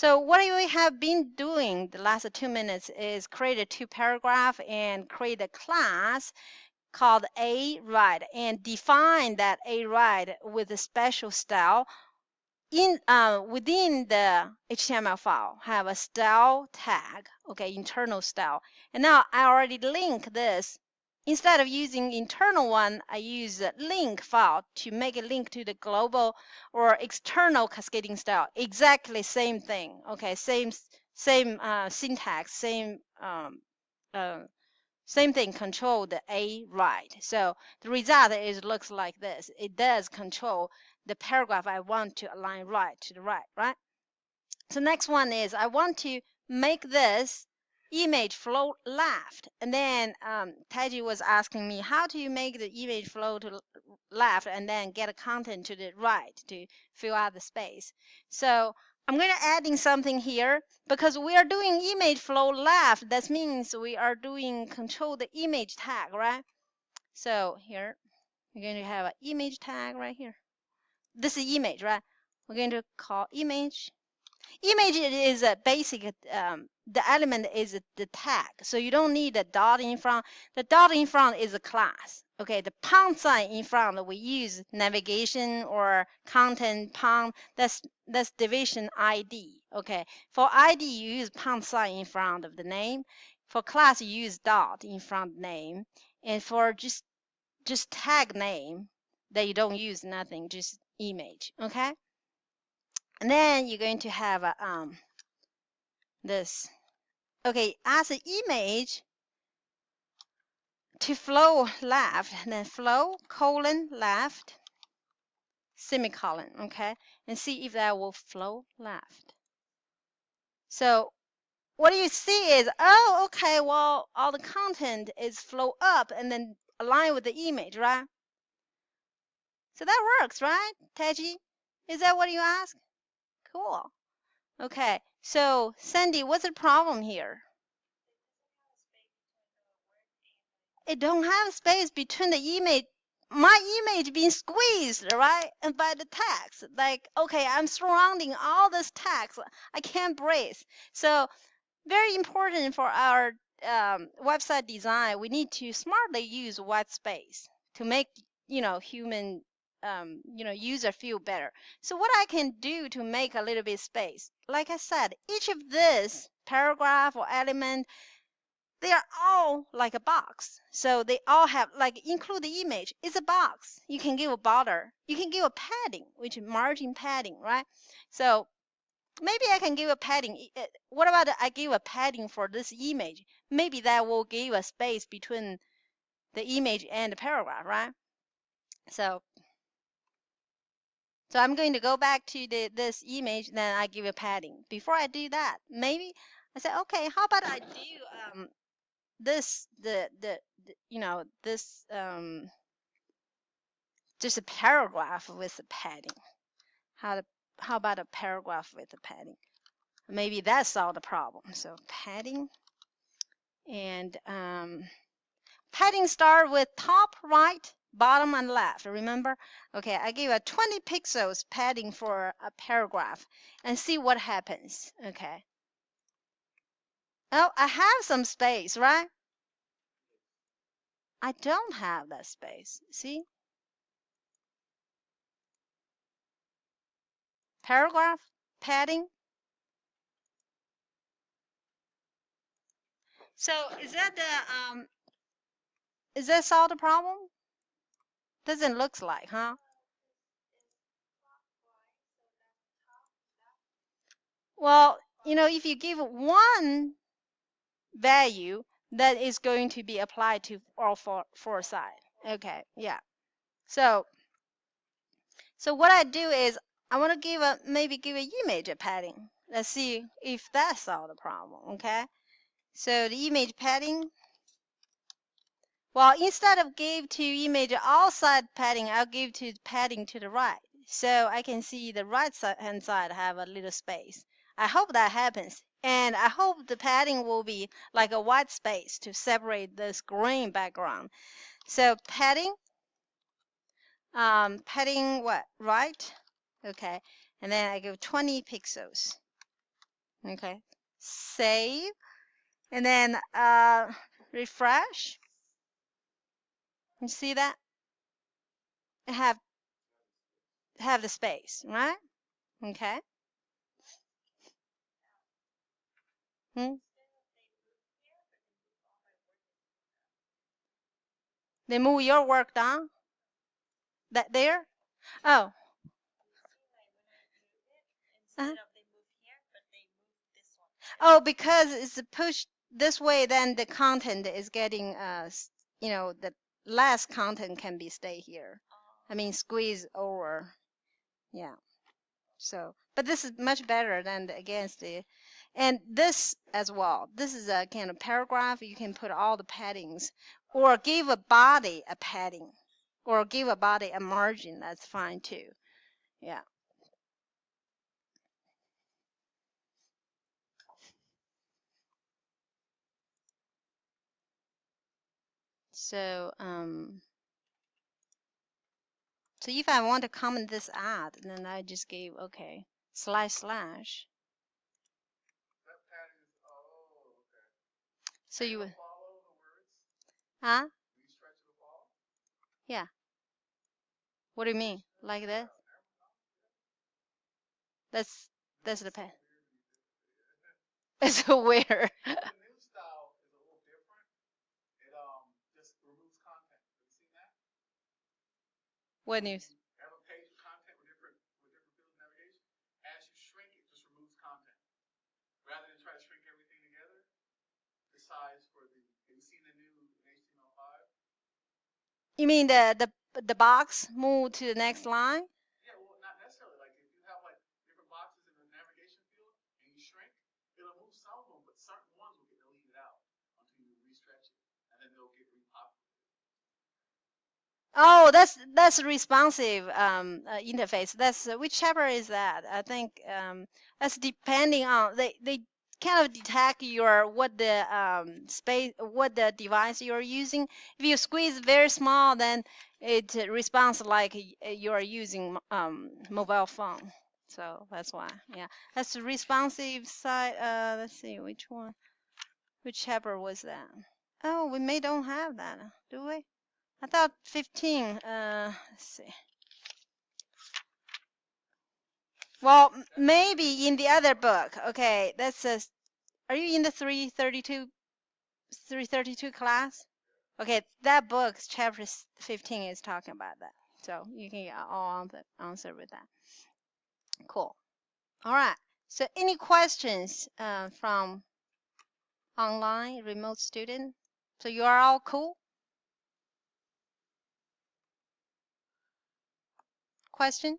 So what we have been doing the last 2 minutes is create a 2-paragraph and create a class called A-Ride and define that A-Ride with a special style in within the HTML file. Have a style tag, okay, internal style. And now I already link this. Instead of using internal one, I use a link file to make a link to the global or external cascading style. Exactly same thing. Okay, same syntax, uh, same thing. Control the A right. So the result is looks like this. It does control the paragraph I want to align right to the right. So next one is I want to make this image flow left, and then Taiji was asking me how do you make the image flow to left and then get a content to the right to fill out the space. So I'm going to adding something here because we are doing image flow left. That means we are doing control the image tag, right? So here we're going to have an image tag right here. This is image, right? We're going to call image. Image is a basic, the element is the tag. So you don't need a dot in front. The dot in front is a class. Okay, the pound sign in front, we use navigation or content pound. That's division ID. Okay, for ID, you use pound sign in front of the name. For class, you use dot in front of name. And for just tag name, that you don't use nothing, just image. Okay. And then you're going to have this. Okay, as an image to flow left, then flow colon left semicolon. Okay, and see if that will flow left. So what you see is, oh, okay, well, all the content is flow up and then align with the image, right? So that works, right, Taiji? Is that what you ask? Cool. Okay, so Sandy, what's the problem here? It don't have space between the image, my image being squeezed, right? And by the text, like, okay, I'm surrounding all this text. I can't breathe. So very important for our website design. We need to smartly use white space to make, human, user feel better. So what I can do to make a little bit space, like I said, each of this paragraph or element, they are all like a box. So they all have, like, include the image. It's a box. You can give a border. You can give a padding, which is margin padding, right? So maybe I can give a padding. What about I give a padding for this image? Maybe that will give a space between the image and the paragraph, right? So I'm going to go back to this image, then I give a padding. Before I do that, maybe I say, okay, how about I do this this just a paragraph with a padding. How about a paragraph with a padding? Maybe that solved the problem. So padding, and padding start with top, right, bottom, and left. Remember? Okay, I give a 20 pixels padding for a paragraph and see what happens. Okay. Oh, I have some space, right? I don't have that space. See? Paragraph, padding. So is that solve the problem? Doesn't look like, huh? Well, if you give one value, that is going to be applied to all four sides. Okay, yeah. So what I do is I want to maybe give a image a padding. Let's see if that solves the problem. Okay. So the image padding. Well, instead of give to image outside padding, I'll give to padding to the right. So I can see the right hand side have a little space. I hope that happens. And I hope the padding will be like a white space to separate this green background. So padding, padding what? Right? Okay. And then I give 20 pixels. Okay, save, and then refresh. You see that? Have the space, right? Okay. Hmm. They move your work down. That there? Oh. Uh-huh. Oh, because it's pushed this way, then the content is getting the less content can be stay here. I mean, squeeze over. Yeah. So, but this is much better than against the, and this as well. This is a kind of paragraph. You can put all the paddings, or give a body a padding, or give a body a margin. That's fine too. Yeah. So, so if I want to comment this ad, then I just gave okay // So you would, huh? Yeah. What do you mean? Like that? That's the pen. It's weird. What news? You mean the box move to the next line? Oh, that's responsive interface. That's which chapter is that? I think that's depending on they kind of detect your what the space what the device you're using. If you squeeze very small, then it responds like you are using mobile phone. So that's why. Yeah, that's the responsive side. Let's see which one. Which chapter was that? Oh, we may don't have that, do we? I thought 15. Let's see. Well, maybe in the other book. Okay, that's a. Are you in the 332 class? Okay, that book, chapter 15, is talking about that. So you can get all answer with that. Cool. All right. So any questions from online remote student? So you are all cool? Question?